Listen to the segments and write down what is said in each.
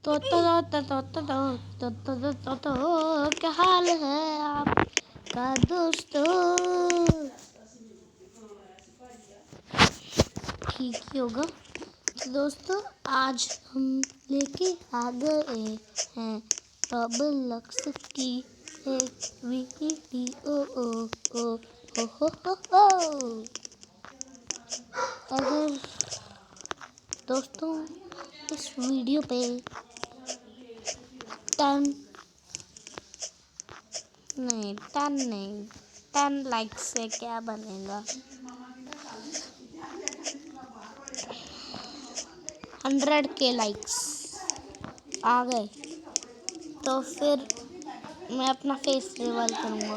क्या हाल है आपका दोस्तों? ठीक ही होगा। तो दोस्तों आज हम लेके आ गए हैं रॉब्लॉक्स की एक वीडियो। हो। अगर दोस्तों इस वीडियो पे 10 लाइक से क्या बनेगा? 100K लाइक्स आ गए तो फिर मैं अपना फेस रिवील करूँगा।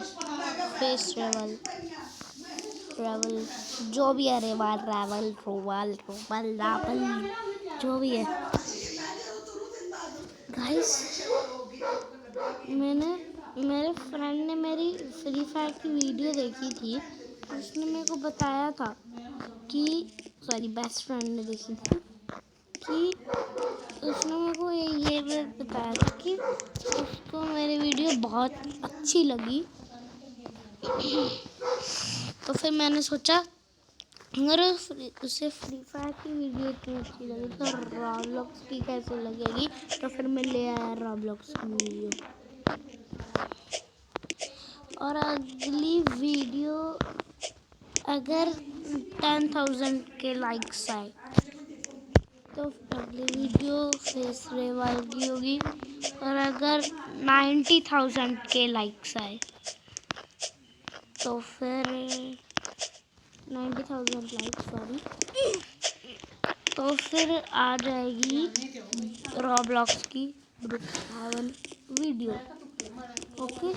फेस रिवील जो भी है, रिवील जो भी है गाइस। मेरे फ्रेंड ने मेरी फ्री फायर की वीडियो देखी थी। उसने मेरे को बताया था कि बेस्ट फ्रेंड ने देखी थी कि उसने मेरे को ये बताया था कि उसको मेरी वीडियो बहुत अच्छी लगी। तो फिर मैंने सोचा अगर उसे फ्री फायर की वीडियो इतनी अच्छी लगी तो रॉब्लॉक्स की कैसे लगेगी। तो फिर मैं ले आया रॉब्लॉक्स की वीडियो। और अगली वीडियो अगर 10,000 लाइक्स आए तो अगली वीडियो फेस रिवील की होगी। और अगर 90,000 लाइक्स आए तो फिर 90,000 लाइक्स तो फिर आ जाएगी रॉब्लॉक्स की ब्रुकहैवन वीडियो। ओके,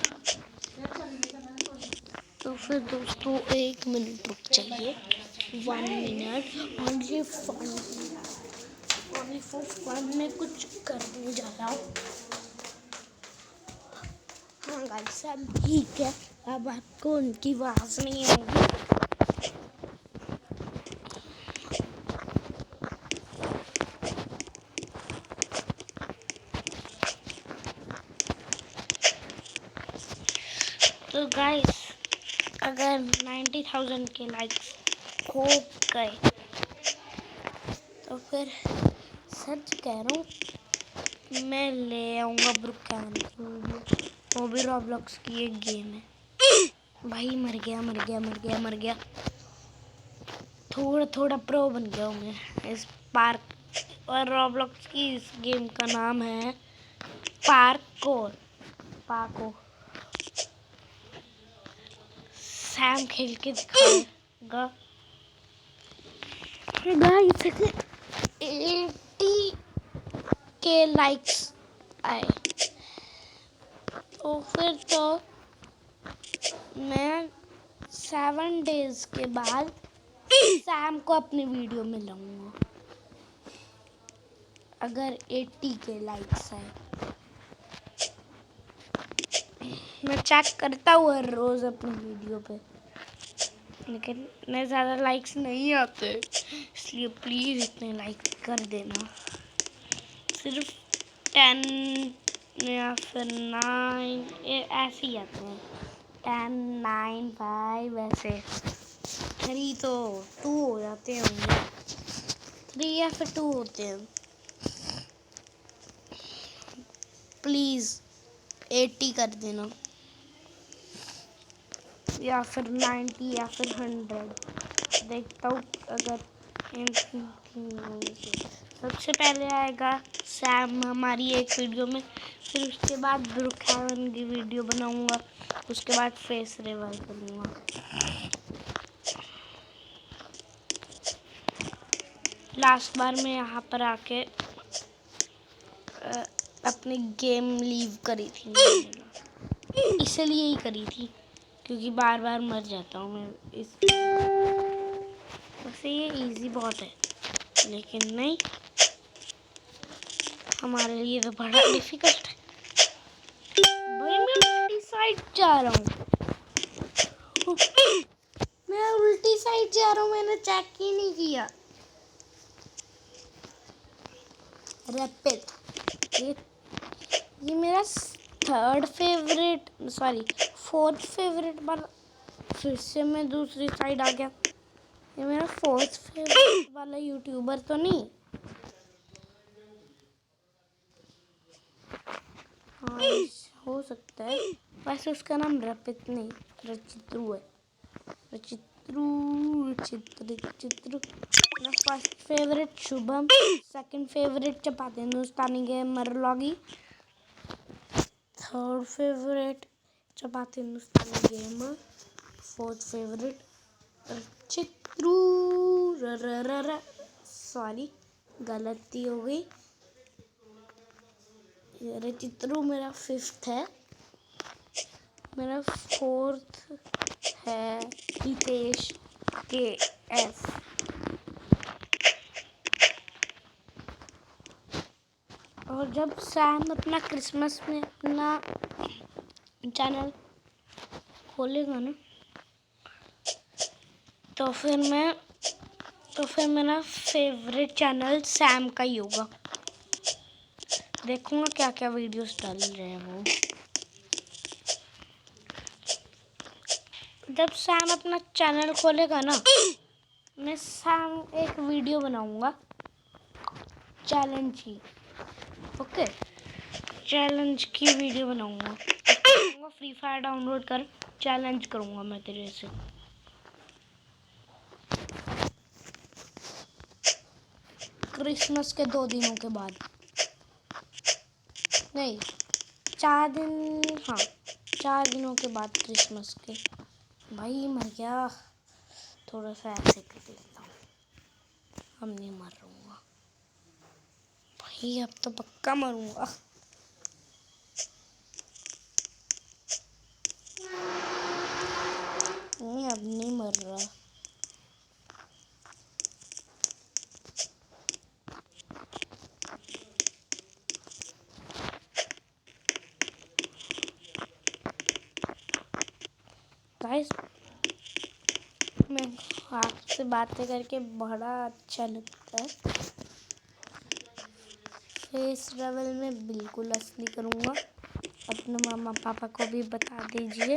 तो फिर दोस्तों 1 मिनट रुक जाइए। 1 मिनट ओनली फॉर फन में कुछ करने जा रहा हूँ। हाँ गाइस, सब ठीक है। अब आपको उनकी आवाज़ नहीं आएगी। तो गाइस अगर 90,000 लाइक्स हो गए तो फिर सच कह रहा हूँ मैं ले आऊँगा ब्रुकहैवन की वीडियो। वो भी रॉब्लॉक्स की एक गेम है। भाई मर गया। थोड़ा प्रो बन गया हूँ मैं इस पार्क। और रॉब्लॉक्स की इस गेम का नाम है पार्को। सैम खेल के दिखाएगा। गाइस 80K लाइक्स आए तो फिर तो मैं 7 डेज के बाद सैम को अपनी वीडियो में लाऊंगा। अगर 80K लाइक्स आए मैं चेक करता हूँ हर रोज अपनी वीडियो पे, लेकिन इतने ज़्यादा लाइक्स नहीं आते। इसलिए प्लीज़ इतने लाइक कर देना। सिर्फ 10 या फिर 9 ऐसे ही आते हैं। 10, 9, 5 ऐसे। 3 तो 2 हो जाते होंगे। 3 या फिर 2 होते हैं। प्लीज़ 80 कर देना, या फिर 90 या फिर 100। देखता हूँ अगर सबसे पहले आएगा सैम हमारी एक वीडियो में। फिर उसके बाद ब्रुकहैवन की वीडियो बनाऊंगा। उसके बाद फेस रिवील करूँगा। लास्ट बार मैं यहाँ पर आके अपनी गेम लीव करी थी। इसलिए ही करी थी क्योंकि बार बार मर जाता हूँ मैं। वैसे ये इजी बहुत है, लेकिन नहीं, हमारे लिए तो बड़ा डिफिकल्ट है। भाई मैं उल्टी साइड जा रहा हूँ। मैंने चेक ही नहीं किया। रैपिड ये मेरा फोर्थ फेवरेट वाला, फिर से मैं दूसरी साइड आ गया। ये मेरा फोर्थ फेवरेट वाला यूट्यूबर तो नहीं। हाँ हो सकता है, वैसे उसका नाम रपित नहीं रचित्रु है। रचित्रु चित्रु। मेरा first favourite Shubham, second favourite Chapati Hindustani gamer लॉगी, third favourite Chapati Hindustani gamer, fourth favourite Rachitroo sorry गलती हो गई। रचित्रु मेरा फिफ्थ है। मेरा फोर्थ है हितेश के एस। और जब सैम अपना क्रिसमस में अपना चैनल खोलेगा ना, तो फिर मेरा फेवरेट चैनल सैम का ही होगा। देखूंगा क्या क्या वीडियोस डाल रहे हैं वो। जब सैम अपना चैनल खोलेगा ना, मैं सैम एक वीडियो बनाऊंगा चैलेंज की। ओके, चैलेंज की वीडियो बनाऊंगा। फ्री फायर डाउनलोड कर चैलेंज करूंगा मैं तेरे से। क्रिसमस के 2 दिनों के बाद, नहीं 4 दिन, हाँ 4 दिनों के बाद क्रिसमस के। भाई मर गया, थोड़ा सा ऐसे कर लेता हूँ। हम नहीं मर रहूँगा भाई, अब तो पक्का मरूंगा। नहीं अब नहीं मर रहा। गाइस मैं आपसे बातें करके बड़ा अच्छा लगता है। फेस रिवील में बिल्कुल असली करूँगा। अपने मामा पापा को भी बता दीजिए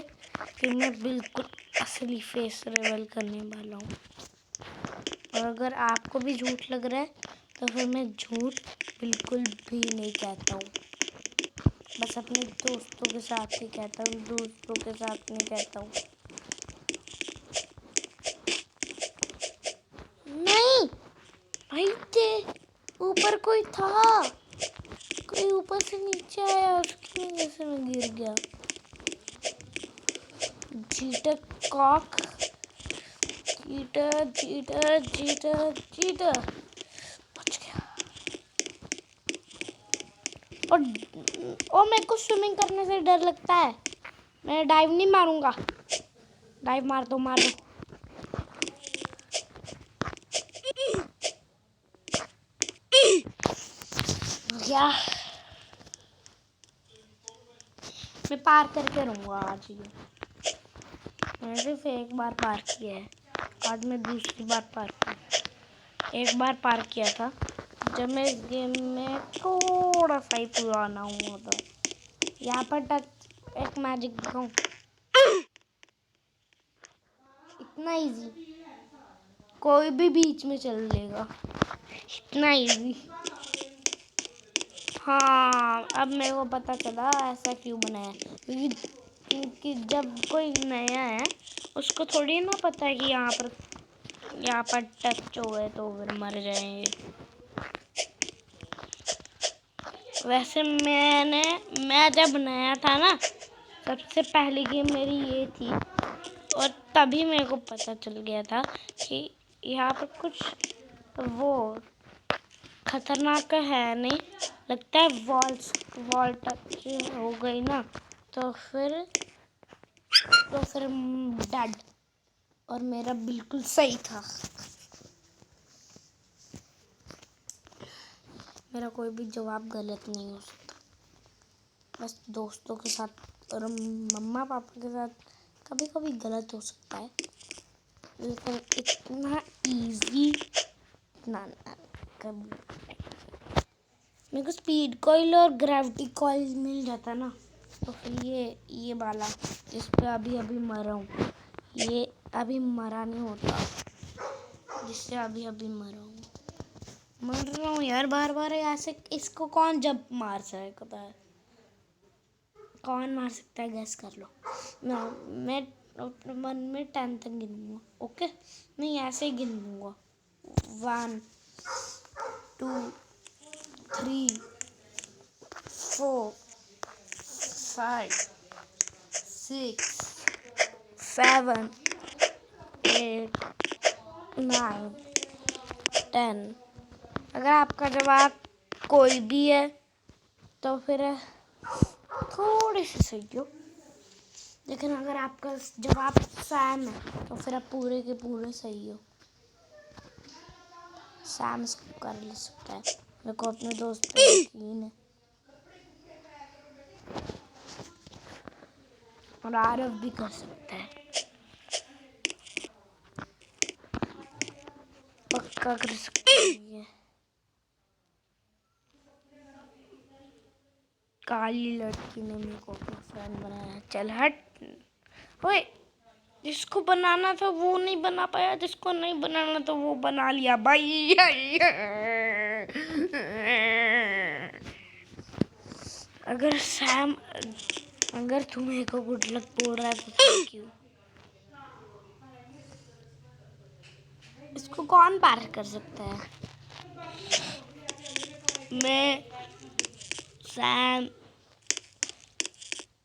कि मैं बिल्कुल असली फेस रिवील करने वाला हूँ। और अगर आपको भी झूठ लग रहा है तो फिर मैं झूठ बिल्कुल भी नहीं कहता हूँ। बस अपने दोस्तों के साथ ही कहता हूँ, दोस्तों के साथ नहीं कहता हूँ। नहीं भाई, थे ऊपर कोई था, कोई ऊपर से नीचे आया, उसकी वजह से मैं गिर गया। Cheater cock, cheater cheater cheater cheater, बच गया। और मेरे को स्विमिंग करने से डर लगता है। मैं डाइव नहीं मारूंगा। डाइव मार दो मार दो। क्या मैं पार करके रहूँगा आज। ये मैंने सिर्फ एक बार पार किया है, आज मैं दूसरी बार पार किया। एक बार पार किया था जब मैं इस गेम में थोड़ा सा ही पुराना हुआ था। यहाँ पर टच एक मैजिक दिखाऊं, इतना इजी, कोई भी बीच में चल लेगा, इतना इजी। हाँ अब मेरे को पता चला ऐसा क्यों बनाया, क्योंकि जब कोई नया है उसको थोड़ी ना पता है कि यहाँ पर टच हो गए तो फिर मर जाएंगे। वैसे मैं जब नया था ना, सबसे पहली गेम मेरी ये थी, और तभी मेरे को पता चल गया था कि यहाँ पर कुछ वो खतरनाक है नहीं। लगता है वॉल टच हो गई ना, तो फिर डेड। और मेरा बिल्कुल सही था, मेरा कोई भी जवाब गलत नहीं हो सकता। बस दोस्तों के साथ और मम्मा पापा के साथ कभी कभी गलत हो सकता है, लेकिन इतना इजी ना कभी। मेरे को स्पीड कॉइल और ग्रेविटी कॉइल मिल जाता ना, तो फिर ये वाला जिस पे अभी अभी मरा हूँ, ये अभी मरा नहीं होता, जिससे अभी अभी मर रहा हूँ यार बार बार ऐसे। इसको कौन जब मार सकता है, कौन मार सकता है, गैस कर लो। मैं अपने मन में 10 तक गिनूंगा, ओके? नहीं ऐसे ही गिनूंगा, 1 2 3 4 5 6 7 8 9 10। अगर आपका जवाब कोई भी है तो फिर थोड़ी सी सही हो, लेकिन अगर आपका जवाब सैम है तो फिर आप पूरे के पूरे सही हो। सैम इसको कर ले सकता है, मेरे को अपने दोस्त पे यकीन है। और आरव भी कर सकता है, पक्का कर सकता है ये। काली लड़की ने मेरे को अपना फ्रेंड बनाया, चल हट। ओए, जिसको बनाना था वो नहीं बना पाया, जिसको नहीं बनाना था वो बना लिया भाई। अगर सैम, अगर तुम्हें को गुड लक बोल रहा है तो थैंक यू। इसको कौन पार कर सकता है? मैं, सैम,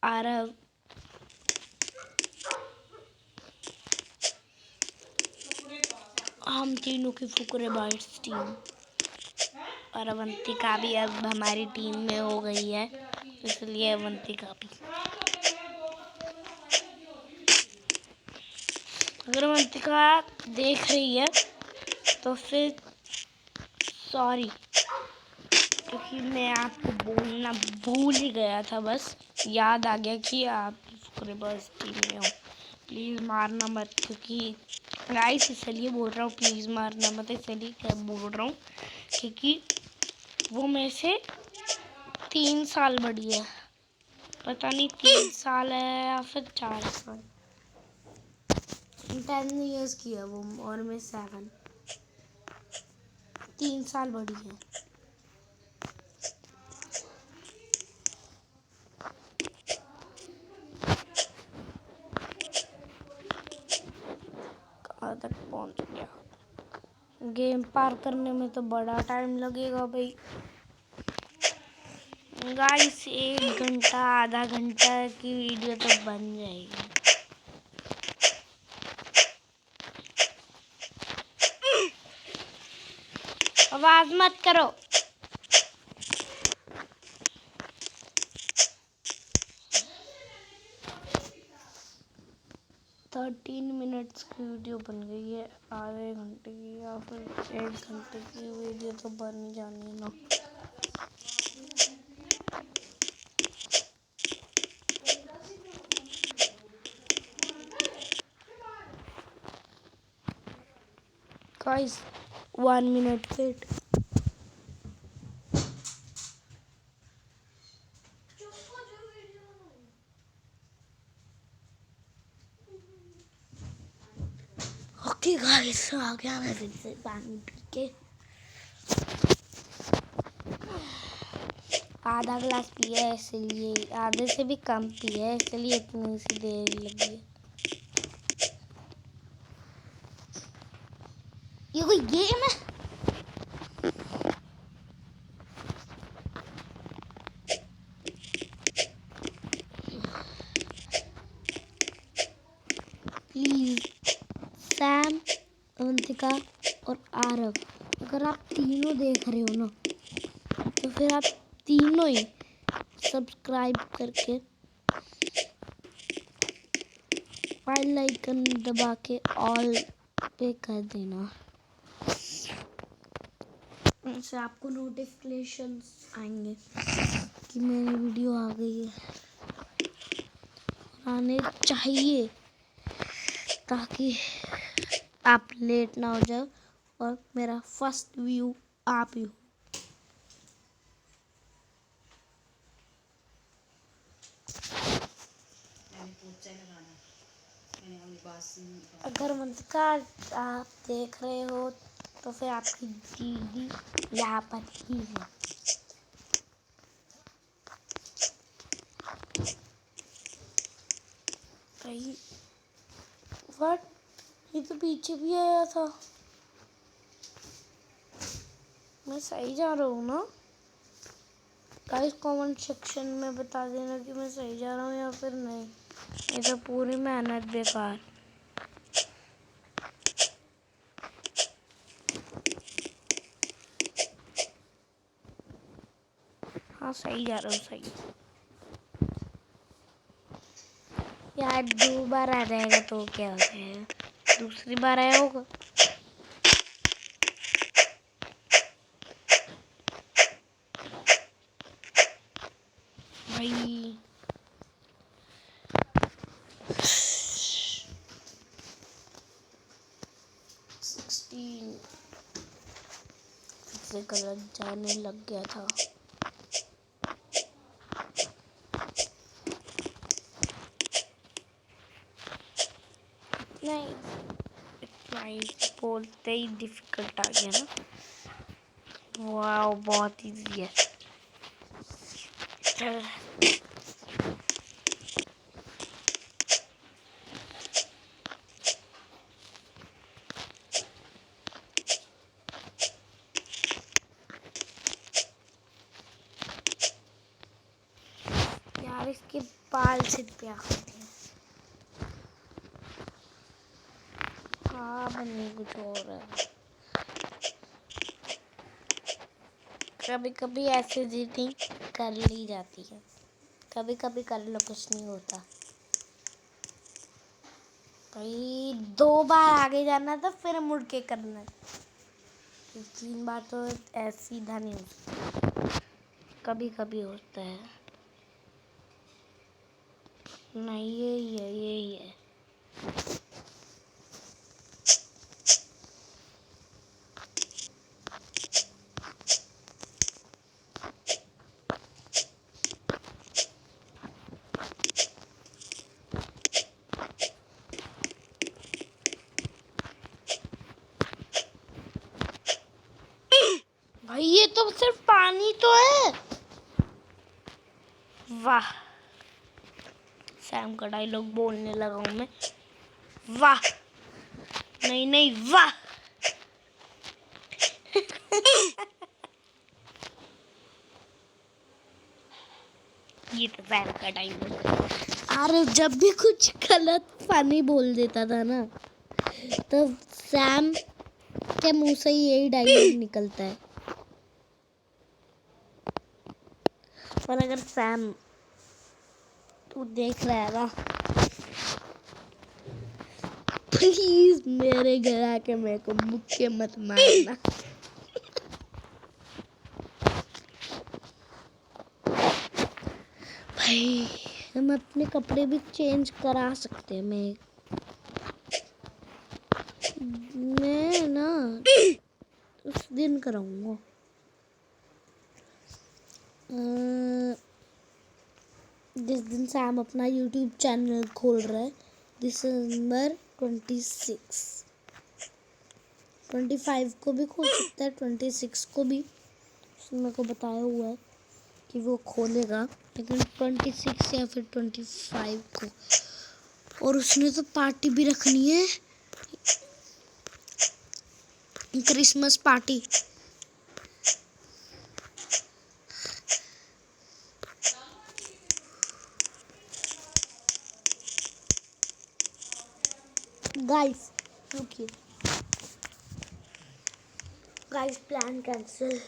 आरव, हम तीनों की फुकरे बाइट्स टीम, और अवंतिका भी अब हमारी टीम में हो गई है, इसलिए अवंतिका भी। अगर अवंतिका देख रही है तो फिर सॉरी, क्योंकि मैं आपको बोलना भूल ही गया था, बस याद आ गया कि आप फुकरे बाइट्स टीम में हो। प्लीज़ मारना मत, क्योंकि गाइस इसलिए बोल रहा हूँ प्लीज़ मारना मत, इसलिए क्या बोल रहा हूँ क्योंकि वो मेरे से 3 साल बड़ी है, पता नहीं 3 साल है या फिर 4 साल। 10 इयर्स की है वो और मैं 7, 3 साल बड़ी है। कहाँ तक पहुँच गया? गेम पार करने में तो बड़ा टाइम लगेगा भाई। गाइस 1 घंटा आधा घंटा की वीडियो तो बन जाएगी। आवाज मत करो। 13 मिनट्स की वीडियो बन गई है, आधे घंटे की या फिर 1 घंटे की वीडियो तो बन ही जानी है ना। Guys 1 minute wait. Okay guys आ गया मैं फिर से पानी पी के। आधा ग्लास पिया है, इसलिए आधे से भी कम पिया है, इसलिए इतनी सी देर लगी है। ये कोई गेम है? प्लीज सैम, अवंतिका और आरव, अगर आप तीनों देख रहे हो ना तो फिर आप तीनों ही सब्सक्राइब करके बेल आइकन दबा के ऑल पे कर देना, इससे आपको नोटिफिकेशंस आएंगे कि मेरी वीडियो आ गई है, आने चाहिए, ताकि आप लेट ना हो जाओ और मेरा फर्स्ट व्यू आप ही हो। अगर का आप देख रहे हो तो फिर आपकी दीदी यहाँ पर ही है। भाई व्हाट, ये तो पीछे भी आया था। मैं सही जा रहा हूँ ना गाइस? कमेंट सेक्शन में बता देना कि मैं सही जा रहा हूँ या फिर नहीं। ये तो पूरी मेहनत बेकार। हाँ सही जा रहा हूँ, सही। यार 2 बार आ जाएगा तो क्या हो जाएगा? दूसरी बार आया होगा। भाई 16 से गलत जाने लग गया था। नहीं बोलते ही डिफिकल्ट आ गया ना। वाह बहुत इजी है। चल यार इसके बाल से क्या होते हैं? हाँ बनने कुछ और है। कभी कभी ऐसे चीटिंग कर ली जाती है, कभी कभी कर लो कुछ नहीं होता। भाई 2 बार आगे जाना था फिर मुड़ के करना। 3 बार तो ऐसे सीधा नहीं होता, कभी कभी होता है। नहीं यही है, यही है। भाई ये तो सिर्फ पानी तो है। वाह सैम का डायलॉग बोलने लगा हूँ मैं। वाह नहीं नहीं वाह। ये तो सैम का डायलॉग। अरे जब भी कुछ गलत फनी बोल देता था ना तो सैम के मुंह से यही डायलॉग निकलता है। और अगर सैम तू देख रहा है ना, प्लीज मेरे घर आके मेरे को मुक्के मत मारना। भाई हम अपने कपड़े भी चेंज करा सकते हैं। मैं ना उस दिन कराऊंगा। जिस दिन सैम अपना यूट्यूब चैनल खोल रहा है, दिसंबर 26, 25 को भी खोल सकता है, 26 को भी उसने मेरे को बताया हुआ है कि वो खोलेगा, लेकिन 26 या फिर 25 को। और उसने तो पार्टी भी रखनी है, क्रिसमस पार्टी। गाइस रुकिए, guys plan cancel.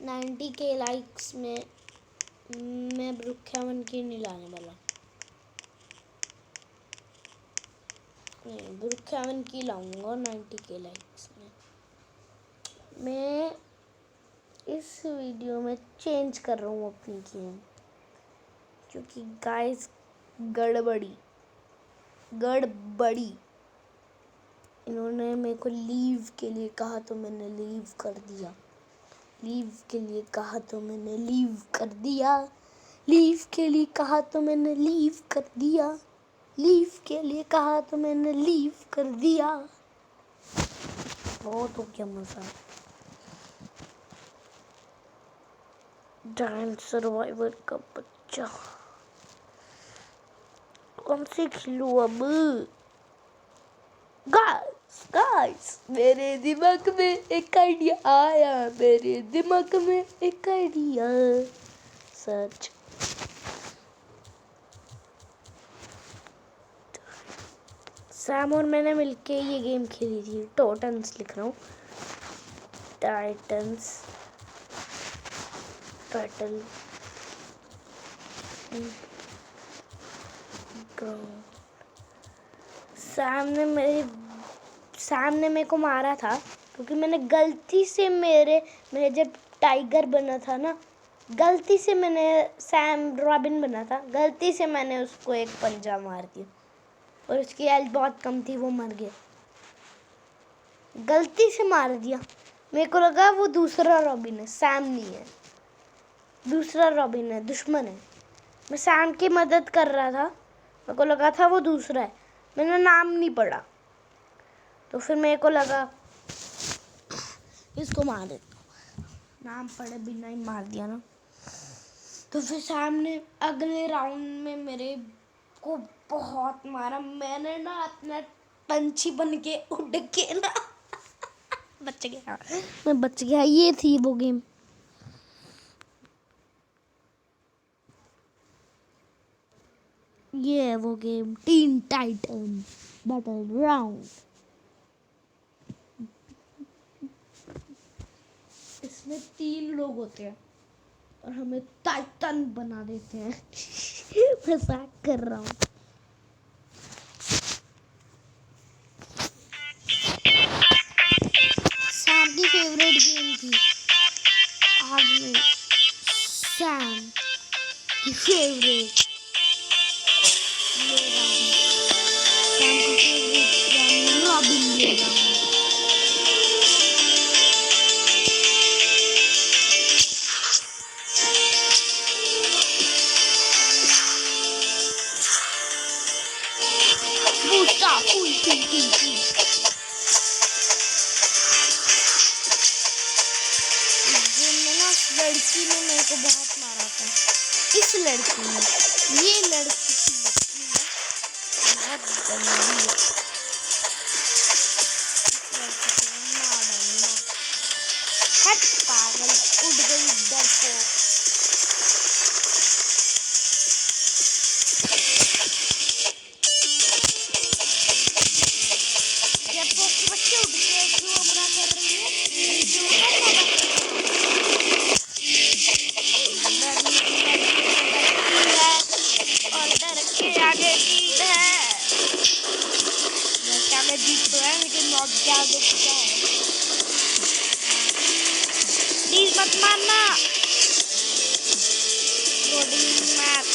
90K likes में मैं वृक्षावन की नहीं लाने वाला। नहीं वृक्षावन की लाऊंगा 90K लाइक्स में। मैं इस वीडियो में चेंज कर रहा हूँ अपनी गेम, क्योंकि गाइस गड़बड़ी इन्होंने मेरे को लीव के लिए कहा तो मैंने लीव कर दिया। लीव के लिए कहा तो मैंने लीव कर दिया। लीव के लिए कहा तो मैंने लीव कर दिया, लीव के लिए कहा तो मैंने लीव कर दिया। बहुत हो गया मजा। जायंट सर्वाइवर का बच्चा कौन से खिलू अब? गाइस मेरे दिमाग में एक आइडिया आया, मेरे दिमाग में एक आइडिया। सर्च सैम और मैंने मिलके ये गेम खेली थी। टोटन्स लिख रहा हूँ, टाइटन्स बैटल ग्राउंड। सैम ने मेरे को मारा था क्योंकि मैंने गलती से मेरे जब टाइगर बना था ना, गलती से मैंने सैम रॉबिन बना था, गलती से मैंने उसको एक पंजा मार दिया और उसकी हेल्थ बहुत कम थी, वो मर गया। गलती से मार दिया। मेरे को लगा वो दूसरा रॉबिन है, सैम नहीं है, दूसरा रॉबिन है, दुश्मन है। मैं सैम की मदद कर रहा था, मेरे को लगा था वो दूसरा है। मैंने नाम नहीं पढ़ा तो फिर मेरे को लगा इसको मार देता हूँ, नाम पढ़े बिना ही मार दिया ना। तो फिर सैम ने अगले राउंड में मेरे को बहुत मारा। मैंने ना अपना पंछी बन के उड़ के ना बच गया, मैं बच गया। ये थी वो गेम। ये है वो game, tin Titan battle ground. इसमें 3 लोग होते हैं और हमें टाइटन बना देते हैं। मजाक कर रहा हूँ। सैम की फेवरेट गेम थी आज में, सैम की फेवरेट सैम की फेवरेट रॉबिन ले रहा हूँ। लड़की ने मेरे को बहुत मारा था। इस लड़की ने, ये लड़की की बच्ची है, बहुत गंदी है। लड़की को मार डालना। हट पागल, उड़ गई डरपोक। डरपोक के बच्चे उड़ के जो हमला कर रही है, और डर के आगे जीत है। क्या मैं जीत तो है लेकिन मौत के आगे क्या है? प्लीज मत मारना। लोडिंग मैप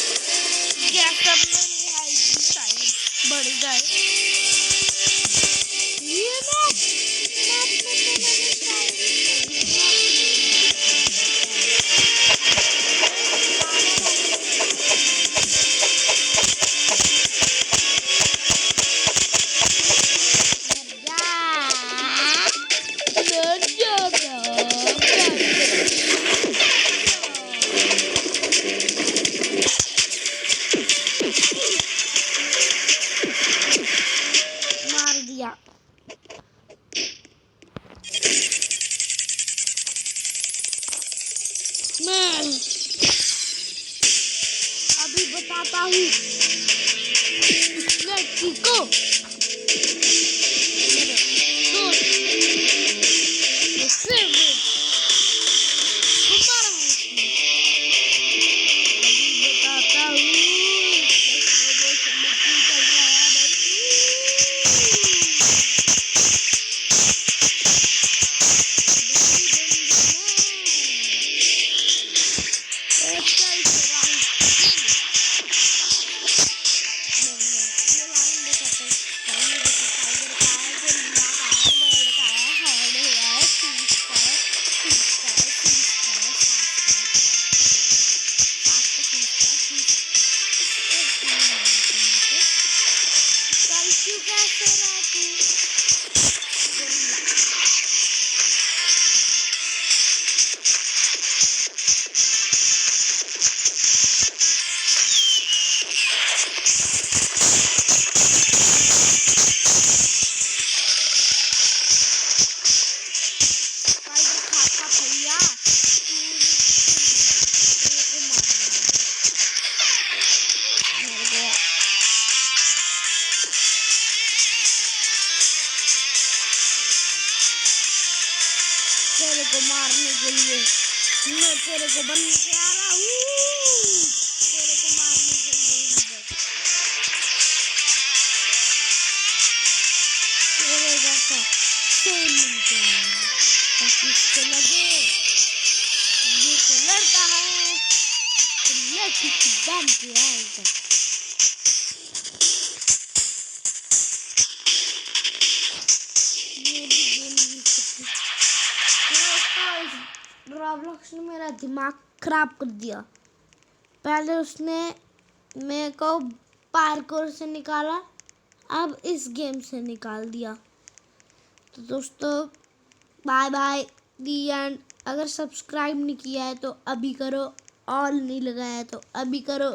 क्या सब मेरी हाइट शायद बढ़ जाए। ये मैप में मार दिया। मैं अभी बताता हूँ इस लड़की को। मेरे दोस्त ये फेवरेट को मारा है इसने। अभी बताता हूँ कैसे चल रहा है भाई। ये लाइन देखा था। को बन के आ रहा हूँ, तेरे को मारने के लिए इधर। तेरे जैसा सेम बन के आ रहा हूँ ताकि इसको लगे ये तो लड़का है, तो लड़की की बन के आएगा। ये भी गेम नहीं सकती। रॉब्लॉक्स ने मेरा दिमाग खराब कर दिया। पहले उसने मेरे को पार्कोर से निकाला, अब इस गेम से निकाल दिया। तो दोस्तों बाय बाय, दी एंड। अगर सब्सक्राइब नहीं किया है तो अभी करो, ऑल नहीं लगाया है तो अभी करो,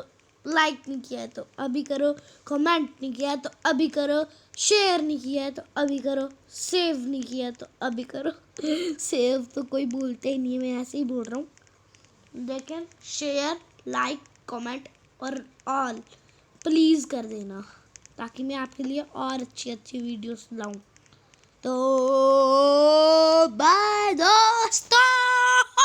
लाइक नहीं किया है तो अभी करो, कमेंट नहीं किया है तो अभी करो, शेयर नहीं किया है तो अभी करो, सेव नहीं किया है तो अभी करो। सेव तो कोई बोलते ही नहीं है, मैं ऐसे ही बोल रहा हूँ। लेकिन शेयर, लाइक, कमेंट और ऑल प्लीज़ कर देना ताकि मैं आपके लिए और अच्छी अच्छी वीडियोस लाऊं। तो बाय दोस्तों।